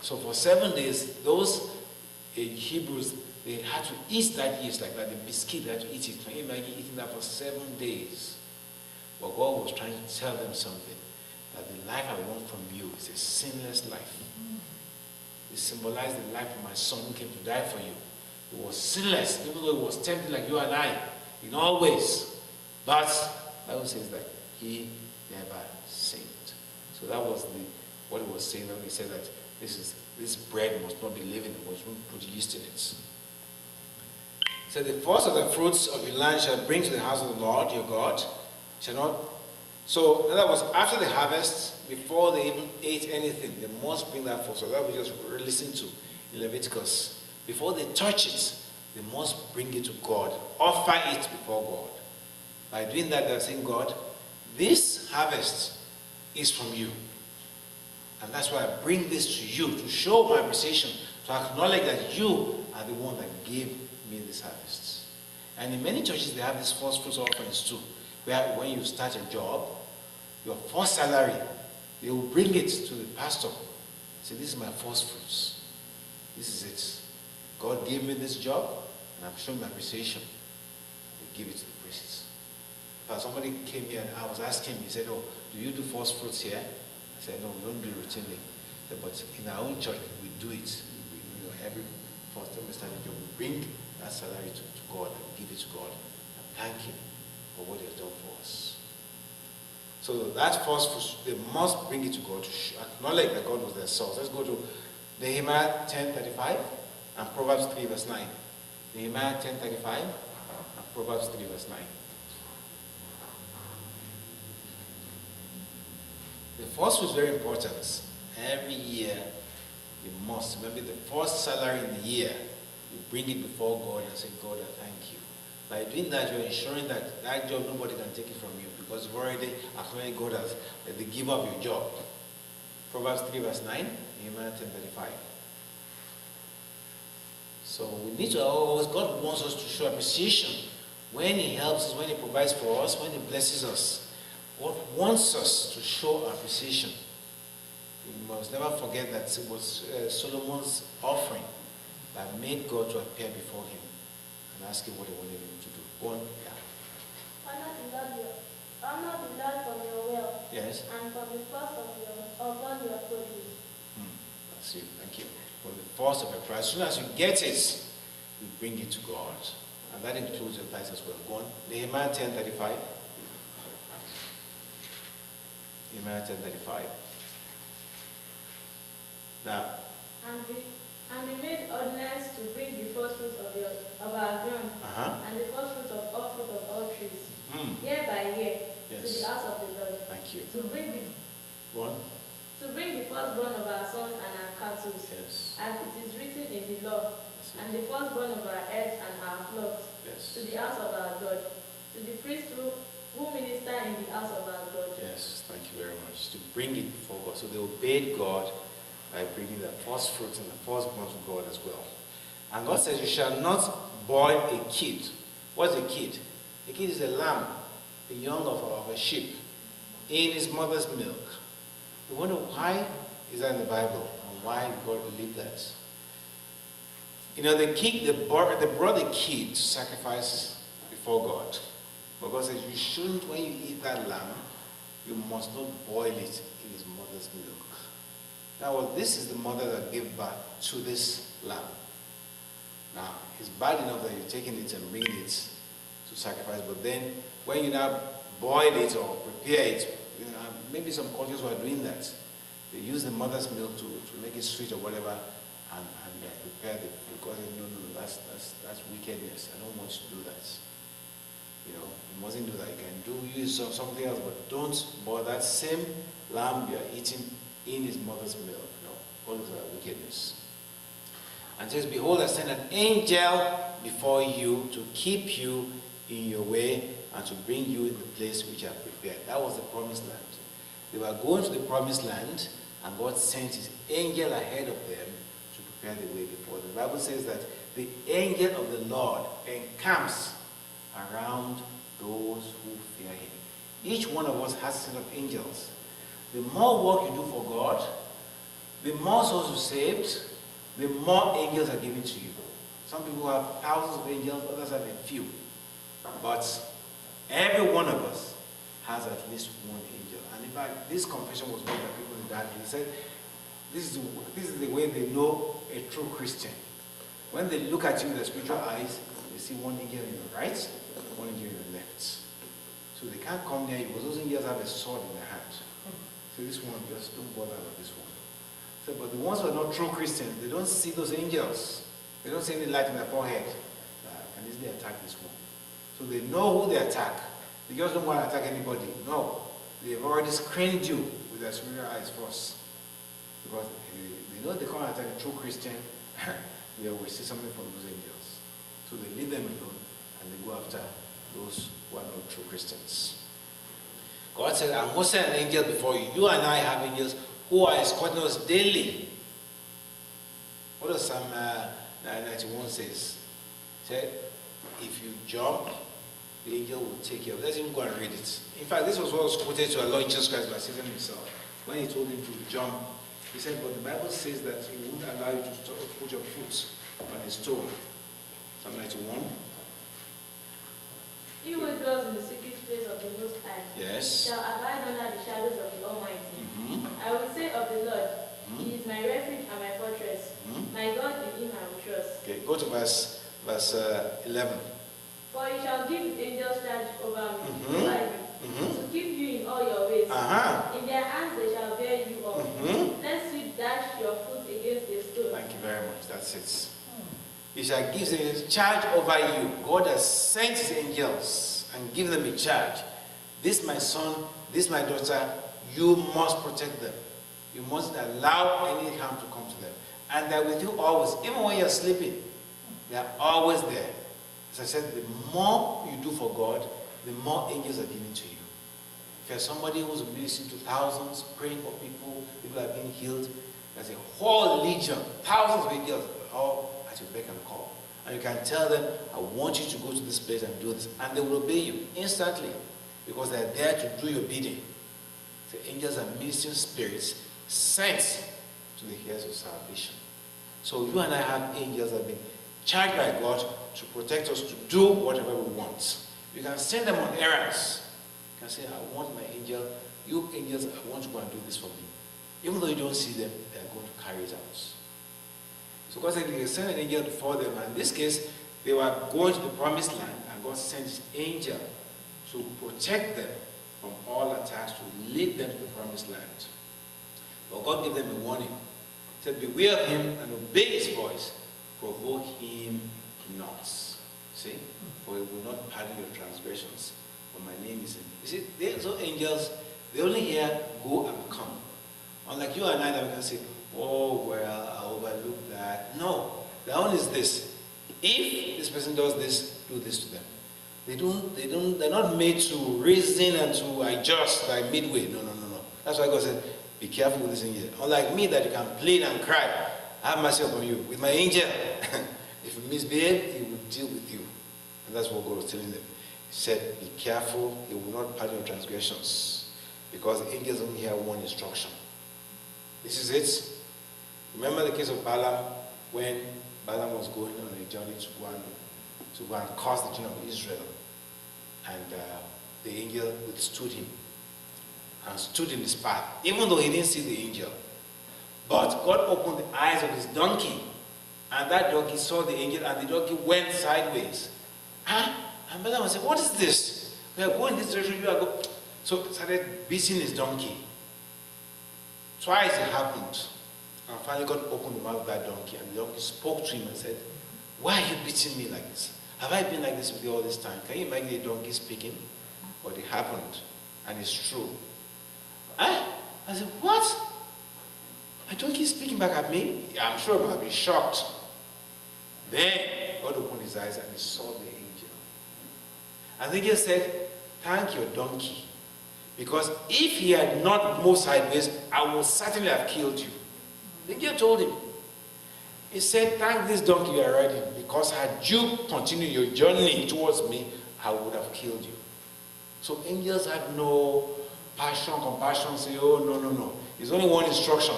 So for 7 days, those Hebrews, they had to eat that yeast like that. The biscuit, they had to eat it. Can you imagine eating that for 7 days? But God was trying to tell them something, that the life I want from you is a sinless life. It symbolized the life of my son who came to die for you. It was sinless, even though it was tempting like you and I, in all ways. But the Bible says that he never sinned. So that was what it was saying when he said that this bread must not be living, it must put yeast in it. So the first of the fruits of your land shall bring to the house of the Lord your God. Shall not. So that was after the harvest, before they even ate anything, they must bring that forth. So that we just listen to in Leviticus. Before they touch it, they must bring it to God, offer it before God. By doing that, they're saying, God, this harvest is from you. And that's why I bring this to you, to show my appreciation, to acknowledge that you are the one that gave me this harvest. And in many churches, they have these first fruits offerings too, where when you start a job, your first salary, they will bring it to the pastor. Say, this is my first fruits. This is it. God gave me this job, and I'm showing my appreciation. They give it to the priests. But somebody came here, and I was asking him, he said, oh, do you do first fruits here? I said, no, we don't do it routinely. Said, but in our own church, we do it. Every first time we start a job, we bring that salary to God, and we give it to God, and thank him for what he has done for us. So that first fruits, they must bring it to God to acknowledge that God was their source. Let's go to Nehemiah 10:35 and Proverbs 3 verse 9. Nehemiah 10:35 and Proverbs 3 verse 9. The first was very important. Every year, you must remember the first salary in the year. You bring it before God and say, God, I thank you. By doing that, you're ensuring that that job, nobody can take it from you, because you've already acknowledged God as the giver of your job. Proverbs 3 verse 9, Nehemiah 10:35. So we need to always, God wants us to show appreciation when he helps us, when he provides for us, when he blesses us. God wants us to show appreciation. We must never forget that it was Solomon's offering that made God to appear before him and ask him what he wanted him to do. Go on. Yeah. Honor the Lord from your wealth. Yes. And from the first of all your produce. That's it. Thank you. From the first of your price. As soon as you get it, you bring it to God. And that includes your price as well. Go on. Nehemiah 10:35. Nehemiah 10:35. Now. And we made ordinance to bring the first fruits of our ground, and the first fruits of all fruit of all trees, year by year, to the house of the Lord. Thank you. To bring the firstborn of our sons and our cattle, as it is written in the law, and the firstborn of our herds and our flocks, to the house of our God, to the priests who minister in the house of our God. Yes, thank you very much. To bring it before God. So they obeyed God by bringing the first fruits and the firstborn to God as well. And God says, you shall not boil a kid. What's a kid? A kid is a lamb, the young of a sheep, in his mother's milk. You wonder why is that in the Bible and why God believed that? You know, they brought the kid to sacrifice before God. But God says, you shouldn't, when you eat that lamb, you must not boil it in his mother's milk. Now, this is the mother that gave birth to this lamb. Now, it's bad enough that you're taking it and bringing it to sacrifice, but then when you now boil it or prepare it, you know, maybe some cultures were doing that. They use the mother's milk to make it sweet or whatever, and prepare the food. God said, no, that's wickedness. I don't want you to do that. You know, you mustn't do that. You can use something else, but don't boil that same lamb you are eating in his mother's milk. No, all of that wickedness. And says, behold, I send an angel before you to keep you in your way and to bring you in the place which I have prepared. That was the promised land. They were going to the promised land, and God sent his angel ahead of them to prepare the way before them. The Bible says that the angel of the Lord encamps around those who fear him. Each one of us has a set of angels. The more work you do for God, the more souls you saved, the more angels are given to you. Some people have thousands of angels, others have a few. But every one of us has at least one angel. And in fact, this confession was made by people in that day. He said, this is the way they know a true Christian. When they look at you with their spiritual eyes, they see one angel on your right, one angel on your left. So they can't come near you because those angels have a sword in their hand. So this one, just don't bother with this one. So, but the ones who are not true Christians, they don't see those angels. They don't see any light in their forehead. Can easily attack this one. So they know who they attack. They just don't want to attack anybody. No. They've already screened you with their spiritual eyes first. Because they know they can't attack a true Christian. They will see something from those angels. So they leave them alone and they go after those who are not true Christians. God said, I must send an angel before you. You and I have angels who are escorting us daily. What does Psalm 91 says? It said, if you jump, the angel will take you up. Let's even go and read it. In fact, this was what was quoted to our Lord Jesus Christ by Satan himself. When he told him to jump, he said, but the Bible says that he won't allow you to put your foot on a stone. Psalm 91. He who dwells in the secret place of the Most High shall abide under the shadows of the Almighty. I will say of the Lord, He is my refuge and my fortress. My God, in Him I will trust. Okay, go to verse 11. For He shall give His angels charge over me, to keep you in all your ways. In their hands they shall bear you up, lest you dash your foot against a stone. Thank you very much. That's it. He shall give his charge over you. God has sent his angels and give them a charge. This my son, this my daughter, you must protect them. You mustn't allow any harm to come to them. And they're with you always. Even when you're sleeping, they're always there. As I said, the more you do for God, the more angels are given to you. If you're somebody who's ministering to thousands, praying for people, people are being healed, there's a whole legion, thousands of angels, all at your beck and call. And you can tell them, I want you to go to this place and do this. And they will obey you instantly because they're there to do your bidding. The angels are ministering spirits sent to the heirs of salvation. So you and I have angels that have been charged by God to protect us to do whatever we want. You can send them on errands. You can say, I want my angel, you angels, I want you to go and do this for me. Even though you don't see them, they are going to carry it out. So God said, you send an angel before them. And in this case, they were going to the promised land, and God sent his angel to protect them from all attacks, to lead them to the promised land. But God gave them a warning. He said, beware of him and obey his voice. Provoke him not. See? For he will not pardon your transgressions. For my name is in. You see, those angels, they only hear go and come. Unlike you and I, that we can say, oh, well, I overlooked that. No. The only is this. If this person does this, do this to them. They're not made to reason and to adjust by midway. No. That's why God said, be careful with this angel. Unlike me, that you can plead and cry, I have mercy upon you. With my angel, if you misbehave, he will deal with you. And that's what God was telling them. He said, be careful, he will not pardon your transgressions. Because the angels only hear one instruction. This is it. Remember the case of Balaam, when Balaam was going on a journey to go and curse the children of Israel. And the angel withstood him and stood in his path, even though he didn't see the angel. But God opened the eyes of his donkey, and that donkey saw the angel, and the donkey went sideways. And Balaam said, what is this? We are going this direction, you are going. So he started beating his donkey. Twice it happened. And finally God opened the mouth of that donkey, and the donkey spoke to him and said, why are you beating me like this? Have I been like this with you all this time? Can you imagine a donkey speaking? But it happened, and it's true. I said, what? A donkey speaking back at me? Yeah, I'm sure I would have been shocked. Then God opened his eyes and he saw the angel. And the angel said, thank your donkey. Because if he had not moved sideways, I would certainly have killed you. The angel told him. He said, thank this donkey you are riding, because had you continued your journey towards me, I would have killed you. So angels have no passion, compassion, say, oh, no. There's only one instruction.